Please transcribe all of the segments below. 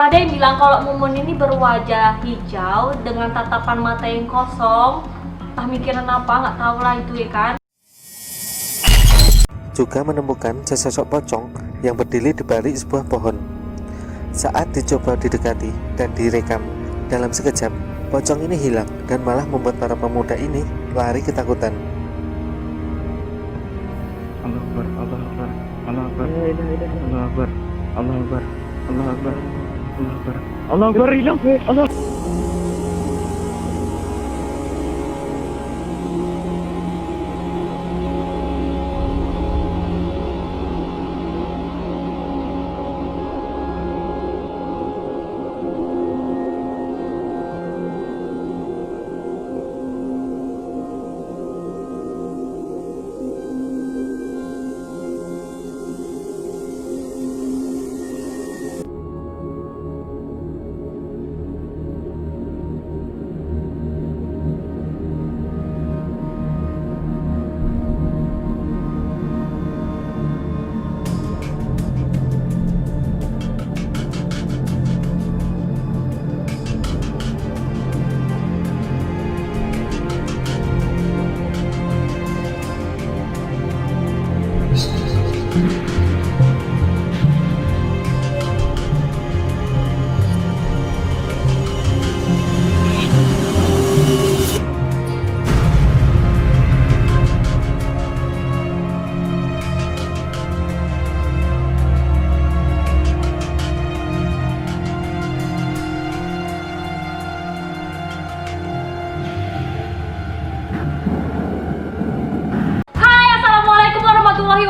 Ada yang bilang kalau Mumun ini berwajah hijau dengan tatapan mata yang kosong. Entah mikiran apa, nggak tahu lah itu ya kan. Juga menemukan sesosok pocong yang berdiri di balik sebuah pohon. Saat dicoba didekati dan direkam, dalam sekejap pocong ini hilang dan malah membuat para pemuda ini lari ketakutan. Allah Akbar, Allah Akbar, Allah Akbar, Allah Akbar, Allah Akbar, Allah Akbar, Allah Akbar, Allah Akbar, hilang, Allah.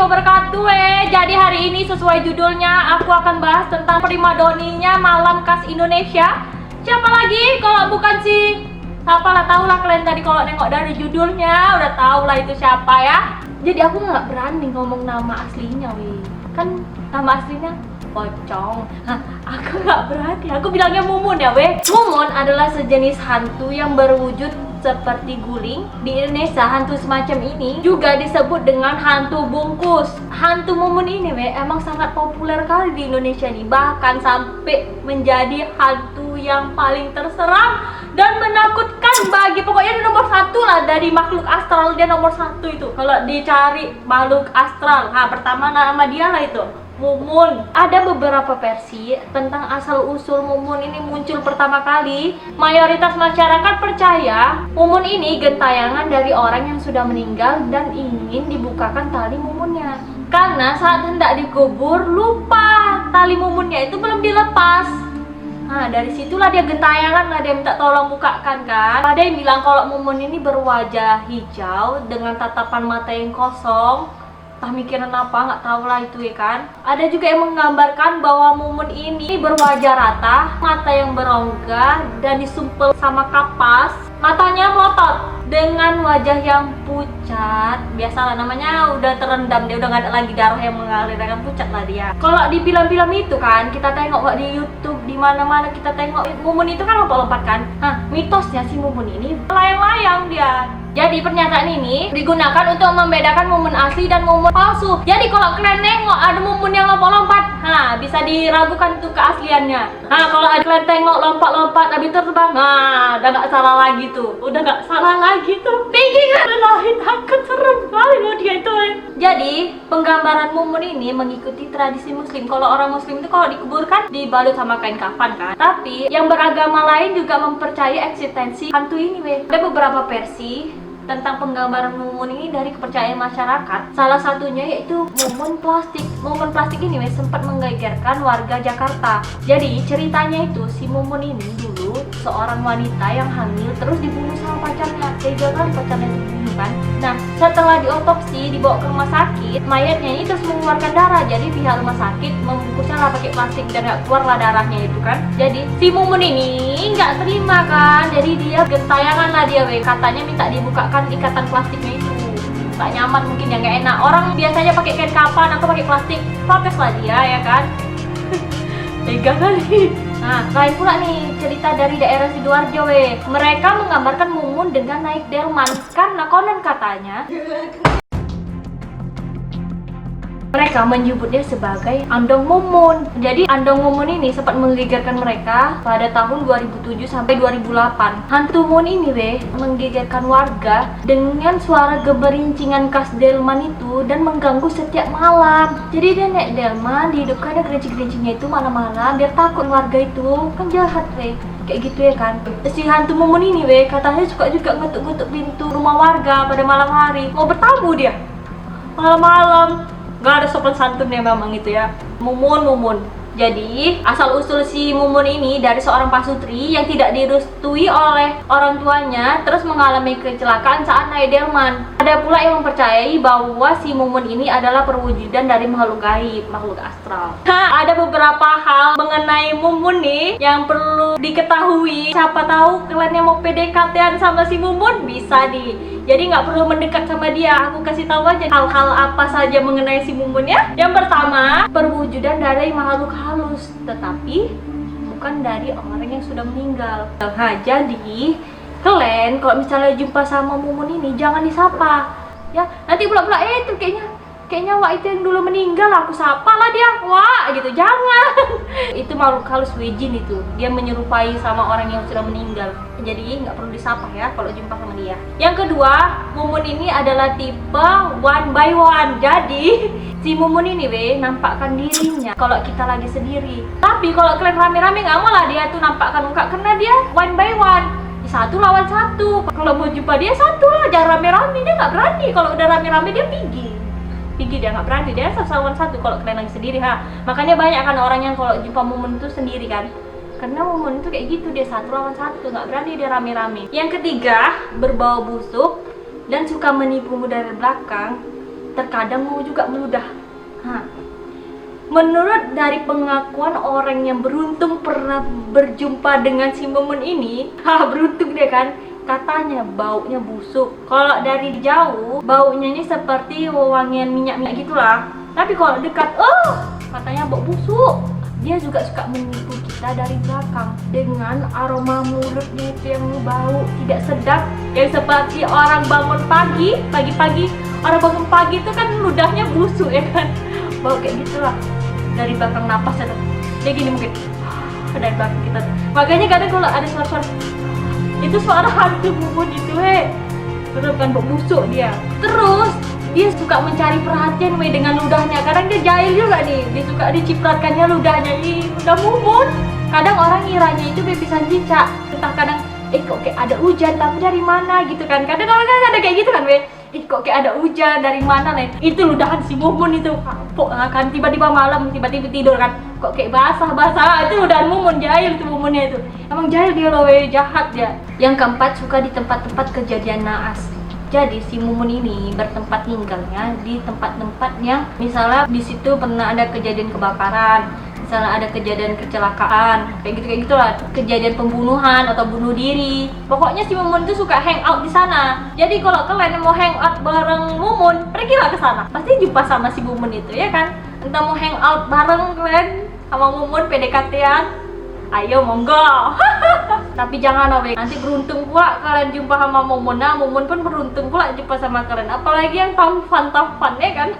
Wabarakatuh. Jadi hari ini sesuai judulnya aku akan bahas tentang primadoninya malam khas Indonesia. Siapa lagi kalau bukan si apalah, tahu lah kalian tadi kalau nengok dari judulnya udah tahu lah itu siapa ya. Jadi aku nggak berani ngomong nama aslinya kan nama aslinya pocong. Aku nggak berani, aku bilangnya Mumun ya Mumun adalah sejenis hantu yang berwujud seperti guling. Di Indonesia hantu semacam ini juga disebut dengan hantu bungkus. Hantu Mumun ini emang sangat populer kali di Indonesia nih, bahkan sampai menjadi hantu yang paling terseram dan menakutkan bagi, pokoknya dia nomor satu lah dari makhluk astral, dia nomor satu itu kalau dicari makhluk astral. Pertama nama dia lah itu Mumun. Ada beberapa versi tentang asal-usul Mumun ini muncul pertama kali. Mayoritas masyarakat percaya Mumun ini gentayangan dari orang yang sudah meninggal dan ingin dibukakan tali mumunnya. Karena saat hendak dikubur, lupa tali mumunnya itu belum dilepas. Dari situlah dia gentayangan lah, dia minta tolong bukakan kan. Ada yang bilang kalau Mumun ini berwajah hijau dengan tatapan mata yang kosong. Entah mikiran apa, nggak tahu lah itu ya kan. Ada juga yang menggambarkan bahwa Mumun ini berwajah rata, mata yang berongga dan disumpel sama kapas, matanya melotot dengan wajah yang pucat. Biasalah namanya udah terendam, dia udah nggak ada lagi darah yang mengalir, kan pucat lah dia. Kalau di film-film itu kan kita tengok di YouTube, di mana-mana kita tengok Mumun itu kan lompat-lompat kan. Mitosnya si Mumun ini layang-layang dia. Jadi pernyataan ini digunakan untuk membedakan Mumun asli dan Mumun palsu. Jadi kalau kalian nengok ada Mumun yang lompat-lompat, bisa diragukan itu keasliannya. Kalau ada kalian tengok lompat-lompat habis terbang, udah nggak salah lagi tuh. Udah nggak salah lagi tuh. Tinggi kan? Takut, serem kali loh dia itu. Jadi penggambaran Mumun ini mengikuti tradisi Muslim. Kalau orang Muslim itu kalau dikuburkan dibalut sama kain kafan kan. Tapi yang beragama lain juga mempercayai eksistensi hantu ini. Ada beberapa versi tentang penggambaran Mumun ini dari kepercayaan masyarakat. Salah satunya yaitu Mumun plastik. Mumun plastik ini sempat menggegerkan warga Jakarta. Jadi ceritanya itu si Mumun ini dulu seorang wanita yang hamil terus dibunuh sama pacarnya. Tega kali pacarnya dibunuh kan. Nah setelah diotopsi dibawa ke rumah sakit, mayatnya ini terus mengeluarkan darah. Jadi pihak rumah sakit membungkusnya lah pakai plastik dan gak keluar lah darahnya itu kan. Jadi si Mumun ini nggak terima kan. Jadi dia gentayangan lah dia katanya minta dibukakan ikatan plastiknya itu. Gak nyaman mungkin ya, gak enak. Orang biasanya pakai kain kapan atau pakai plastik, protes lah dia ya kan. Tega kali. Lain pula nih cerita dari daerah Sidoarjo Mereka menggambarkan Mumun dengan naik delman karena konon katanya Mereka menyebutnya sebagai Andong Mumun. Jadi Andong Mumun ini sempat menggegerkan mereka pada tahun 2007 sampai 2008. Hantu Mumun ini menggegerkan warga dengan suara geberincingan khas delman itu dan mengganggu setiap malam. Jadi dia naik delman, dihidupkan gerincing-gerincingnya itu malam-malam biar takut warga itu. Kan jahat kayak gitu ya kan. Si hantu Mumun ini katanya suka juga ngetuk-ngetuk pintu rumah warga pada malam hari. Mau bertamu dia malam-malam. Gak ada sopan santunnya memang itu ya. Mumun. Jadi asal usul si Mumun ini dari seorang pasutri yang tidak direstui oleh orang tuanya, terus mengalami kecelakaan saat naik delman. Ada pula yang mempercayai bahwa si Mumun ini adalah perwujudan dari makhluk gaib, makhluk astral. Ada beberapa hal mengenai Mumun nih yang perlu diketahui. Siapa tahu kalian yang mau PDKT-an sama si Mumun bisa jadi nggak perlu mendekat sama dia. Aku kasih tahu aja hal-hal apa saja mengenai si Mumun ya. Yang pertama, perwujudan dari makhluk halus, tetapi bukan dari orang yang sudah meninggal. Nah, jadi kalian kalau misalnya jumpa sama Mumun ini jangan disapa ya. Nanti pula itu kayaknya wah itu yang dulu meninggal, aku sapa lah dia, wah gitu, jangan. Itu makhluk halus jin itu, dia menyerupai sama orang yang sudah meninggal. Jadi nggak perlu disapa ya kalau jumpa sama dia. Yang kedua, Mumun ini adalah tipe one by one. Jadi si Mumun ini nampakkan dirinya kalau kita lagi sendiri. Tapi kalau kalian rame-rame nggak mau lah dia tuh nampakkan muka, karena dia one by one. Satu lawan satu. Kalau mau jumpa dia satu lah, jangan rame-rame. Dia nggak berani. Kalau udah rame-rame dia pergi dia nggak berani, dia satu lawan satu kalau kalian lagi sendiri Makanya banyak kan orang yang kalau jumpa Mumun itu sendiri kan, karena Mumun itu kayak gitu, dia satu lawan satu, nggak berani dia rame-rame. Yang ketiga, berbau busuk dan suka menipumu dari belakang, terkadang mau juga meludah. Menurut dari pengakuan orang yang beruntung pernah berjumpa dengan si Mumun ini, beruntung dia kan, katanya baunya busuk. Kalau dari jauh baunya ini seperti wewangian minyak-minyak gitulah. Tapi kalau dekat, katanya bau busuk. Dia juga suka menipu kita dari belakang dengan aroma mulutnya itu yang bau tidak sedap, yang seperti orang bangun pagi-pagi orang bangun pagi itu kan ludahnya busuk ya kan, bau kayak gitulah. Dari belakang napas ada, dia gini mungkin dari belakang kita. Makanya kadang kalau ada suara-suara itu suara hantu Mumun itu bener kan, bau busuk dia. Terus dia suka mencari perhatian dengan ludahnya. Kadang dia jahil juga nih, dia suka dicipratkannya ludahnya. Ludah Mumun. Kadang orang ngiranya itu bebisan cicak. Entah kadang kok kayak ada hujan tapi dari mana gitu kan. Kadang orang kan ada kayak gitu kan kok kayak ada hujan dari mana itu ludahan si Mumun itu. Kan tiba-tiba malam tiba-tiba tidur kan, kok kayak basah itu ludahan Mumun. Jahil tuh Mumunnya itu, emang jahil dia loh, jahat dia. Yang keempat, suka di tempat-tempat kejadian naas. Jadi si Mumun ini bertempat tinggalnya di tempat-tempat yang misalnya di situ pernah ada kejadian kebakaran, misalnya ada kejadian kecelakaan, kayak gitulah, kejadian pembunuhan atau bunuh diri. Pokoknya si Mumun itu suka hangout di sana. Jadi kalau kalian mau hangout bareng Mumun, pergilah ke sana. Pasti jumpa sama si Mumun itu ya kan. Entah mau hangout bareng kalian sama Mumun, PDKT-an, ayo monggo. Tapi jangan nanti beruntung pula kalian jumpa sama Mumun. Mumun pun beruntung pula jumpa sama kalian. Apalagi yang tampan ya kan.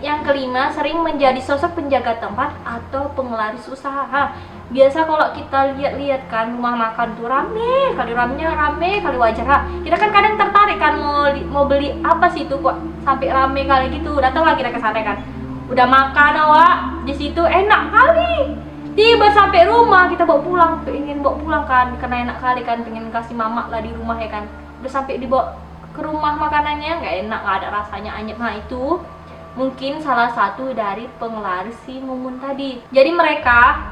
Yang kelima, sering menjadi sosok penjaga tempat atau penglaris usaha. Biasa kalau kita lihat-lihat kan, rumah makan tuh rame kali wajar. Kita kan kadang tertarik kan mau beli apa sih itu kok sampai rame kali gitu. Datanglah kita ke sana kan. Udah makan di situ enak kali. Tiba sampai rumah kita ingin bawa pulang kan, karena enak kali kan, pengen kasih mama lah di rumah ya kan. Udah sampai dibawa ke rumah makanannya nggak enak, nggak ada rasanya, anyep. Itu mungkin salah satu dari penglaris si Mumun tadi. Jadi mereka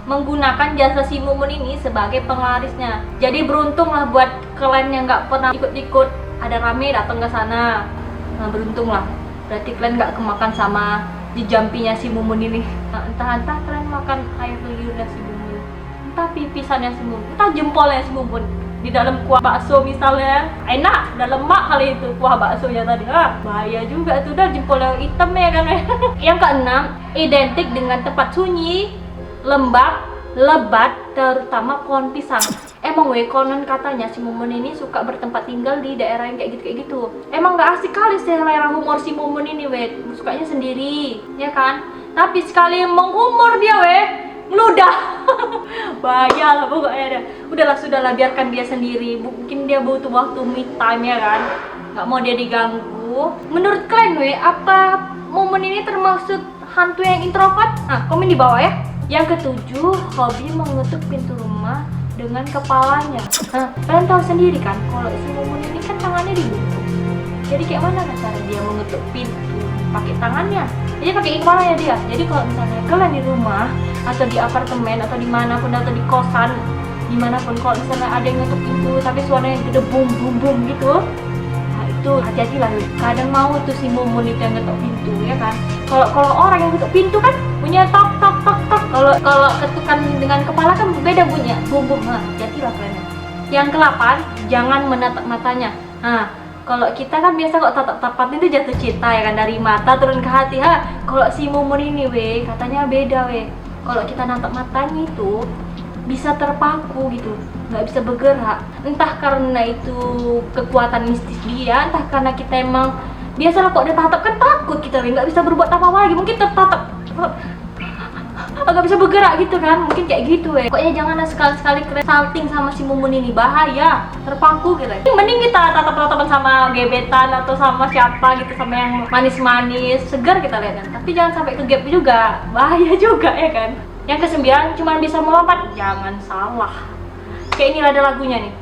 menggunakan jasa si Mumun ini sebagai penglarisnya. Jadi beruntung lah buat kalian yang nggak pernah ikut-ikut ada rame datang ke sana. Nah beruntung lah, berarti kalian nggak kemakan sama dijampinya si Mumun ini. Entah kalian makan air liurnya si Mumun, entah pipisannya si Mumun, entah jempolnya si Mumun. Di dalam kuah bakso misalnya, enak, udah lemak kali itu kuah baksonya tadi. Bahaya juga tuh, udah jempol yang hitam ya kan. Yang keenam, identik dengan tempat sunyi, lembab, lebat, terutama pohon pisang. Emang weh, konon katanya si Mumun ini suka bertempat tinggal di daerah yang kayak gitu. Emang gak asik kali selera humor si Mumun ini weh, sukanya sendiri, ya kan? Tapi sekali menghumor dia weh, ngeludah. Bahaya lah pokoknya dah. Udahlah, sudahlah, biarkan dia sendiri. Mungkin dia butuh waktu me time, ya kan? Gak mau dia diganggu. Menurut kalian weh, apa Mumun ini termasuk hantu yang introvert? Nah, komen di bawah ya. Yang ketujuh, hobi mengetuk pintu rumah dengan kepalanya. Nah, kalian tahu sendiri kan, kalau si Mumun ini kan tangannya dibungkuk. Jadi kayak mana cara dia mengetuk pintu? Pakai tangannya. Jadi pakai kepalanya dia. Jadi kalau misalnya kalian di rumah atau di apartemen atau dimanapun atau di kosan, dimanapun, kalau misalnya ada yang ngetuk pintu tapi suaranya gede bum bum bum gitu, nah itu hati-hatilah. Kadang mau tuh si Mumun itu yang ngetuk pintu, ya kan? Kalau orang yang ngetuk pintu kan punya tok tok tok tok. Kalau ketukan dengan kepala kan beda bunyinya, bum bum. Nah, hati-hatilah kalian. Yang ke-8, jangan menatap matanya. Nah, kalau kita kan biasa kok tatap-tatapan itu jatuh cinta, ya kan, dari mata turun ke hati. Kalau si Mumun ini weh, katanya beda weh. Kalau kita natap matanya itu bisa terpaku gitu, nggak bisa bergerak. Entah karena itu kekuatan mistis dia, entah karena kita emang biasalah kok dia tatap kan takut kita weh, nggak bisa berbuat apa-apa lagi. Mungkin tertatap nggak bisa bergerak gitu kan, mungkin kayak gitu weh. Pokoknya janganlah sekali-sekali kalian salting sama si Mumun ini, bahaya, terpaku gitu. Mending kita tatap-tatapan sama gebetan atau sama siapa gitu, sama yang manis-manis, segar kita lihat kan. Tapi jangan sampai ke gap juga, bahaya juga, ya kan. Yang ke-9, cuma bisa melompat, jangan salah. Kayak ini ada lagunya nih.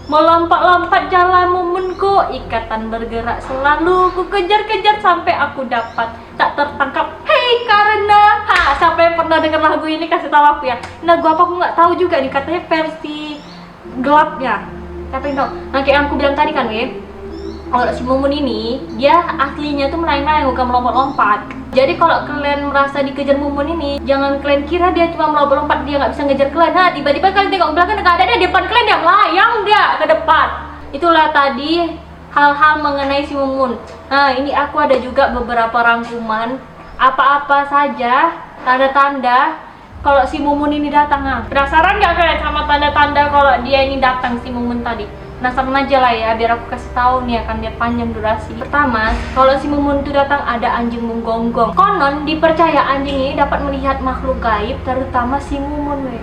Melompat-lompat jalan Mumunku, ikatan bergerak selalu ku kejar-kejar sampai aku dapat, tak tertangkap. Hei karena, siapa yang pernah dengar lagu ini kasih tahu aku ya. Lagu apa aku nggak tahu juga nih, katanya versi gelapnya. Tapi no, nah kayak yang aku bilang tadi kan ya, kalau si Mumun ini dia aslinya tuh melayang-layang, bukan melompat-lompat. Jadi kalau kalian merasa dikejar Mumun ini, jangan kalian kira dia cuma melompat-lompat, dia nggak bisa ngejar kalian. Nah, tiba-tiba kalian tengok belakang, nggak ada dia di depan kalian, dia melayang dia ke depan. Itulah tadi hal-hal mengenai si Mumun. Nah, ini aku ada juga beberapa rangkuman apa-apa saja tanda-tanda kalau si Mumun ini datang. Nah, penasaran nggak kalian sama tanda-tanda kalau dia ini datang, si Mumun tadi? Penasaran aja lah ya, biar aku kasih tahu nih, akan dia panjang durasi. Pertama, kalau si Mumun itu datang ada anjing menggonggong. Konon dipercaya anjing ini dapat melihat makhluk gaib, terutama si Mumun weh.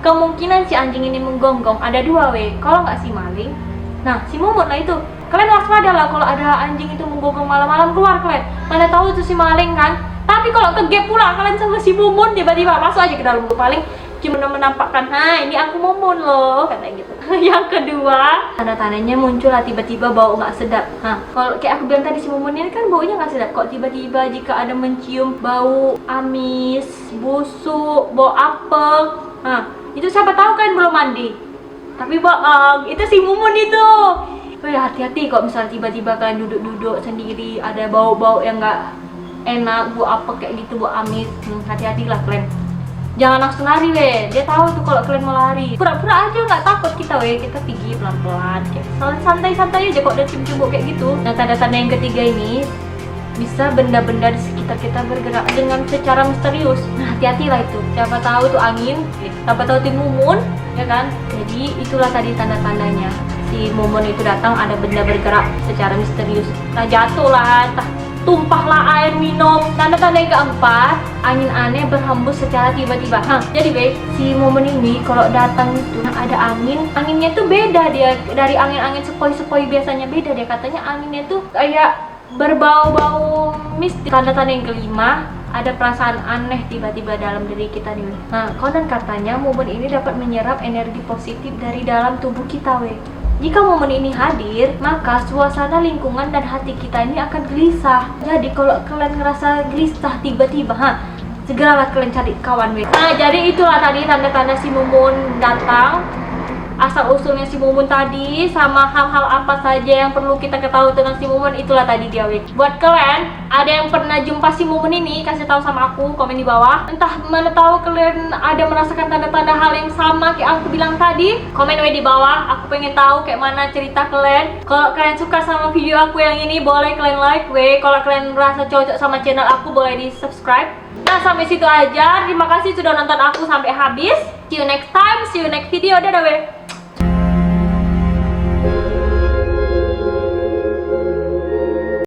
Kemungkinan si anjing ini menggonggong ada dua weh, kalau nggak si maling. Nah, si Mumun lah itu. Kalian waspada lah kalau ada anjing itu menggonggong malam-malam, keluar kalian. Mana tahu itu si maling kan? Tapi kalau ke gap pula kalian sama si Mumun, tiba-tiba masuk aja ke dalam, paling cuma menampakkan, ini aku Mumun loh, katanya gitu. Yang kedua, tanda-tandanya muncul lah tiba-tiba bau nggak sedap. Kalau kayak aku bilang tadi, si Mumun ini kan baunya nggak sedap. Kok tiba-tiba jika ada mencium bau amis, busuk, bau apel, itu siapa tahu kan belum mandi. Tapi bohong, itu si Mumun itu. Hati-hati kok misalnya tiba-tiba kalian duduk-duduk sendiri, ada bau-bau yang nggak enak, bau apel kayak gitu, bau amis. Hati-hatilah kalian. Jangan langsung lari weh, dia tahu tuh kalau kalian mau lari. Pura-pura aja nggak takut kita weh, kita pergi pelan-pelan, kayak santai-santai aja kok udah cium-cium kayak gitu. Nah, tanda-tanda yang ketiga ini, bisa benda-benda di sekitar kita bergerak dengan secara misterius. Nah, hati-hatilah itu. Siapa tahu tuh angin, siapa tahu itu Mumun, ya kan? Jadi itulah tadi tanda-tandanya. Si Mumun itu datang, ada benda bergerak secara misterius. Nah, jatuh lah, tumpahlah air minum. Tanda-tanda yang keempat, angin aneh berhembus secara tiba-tiba. Jadi weh, si Mumun ini kalau datang itu ada angin, anginnya tuh beda dia dari angin-angin sepoi-sepoi biasanya, beda dia. Katanya anginnya tuh kayak berbau-bau mistis. Tanda-tanda yang kelima, ada perasaan aneh tiba-tiba dalam diri kita nih. Nah, konon katanya Mumun ini dapat menyerap energi positif dari dalam tubuh kita weh. Jika Mumun ini hadir, maka suasana lingkungan dan hati kita ini akan gelisah. Jadi kalau kalian ngerasa gelisah tiba-tiba, segeralah kalian cari kawan weh. Nah, jadi itulah tadi tanda-tanda si Mumun datang. Asal-usulnya si Mumun tadi, sama hal-hal apa saja yang perlu kita ketahui tentang si Mumun, itulah tadi dia weh. Buat kalian, ada yang pernah jumpa si Mumun ini, kasih tahu sama aku, komen di bawah. Entah mana tahu kalian ada merasakan tanda-tanda hal yang sama kayak aku bilang tadi, komen weh di bawah. Aku pengen tahu kayak mana cerita kalian. Kalau kalian suka sama video aku yang ini, boleh kalian like weh. Kalau kalian merasa cocok sama channel aku, boleh di subscribe. Nah, sampai situ aja. Terima kasih sudah nonton aku sampai habis. See you next time, see you next video. Dadah weh.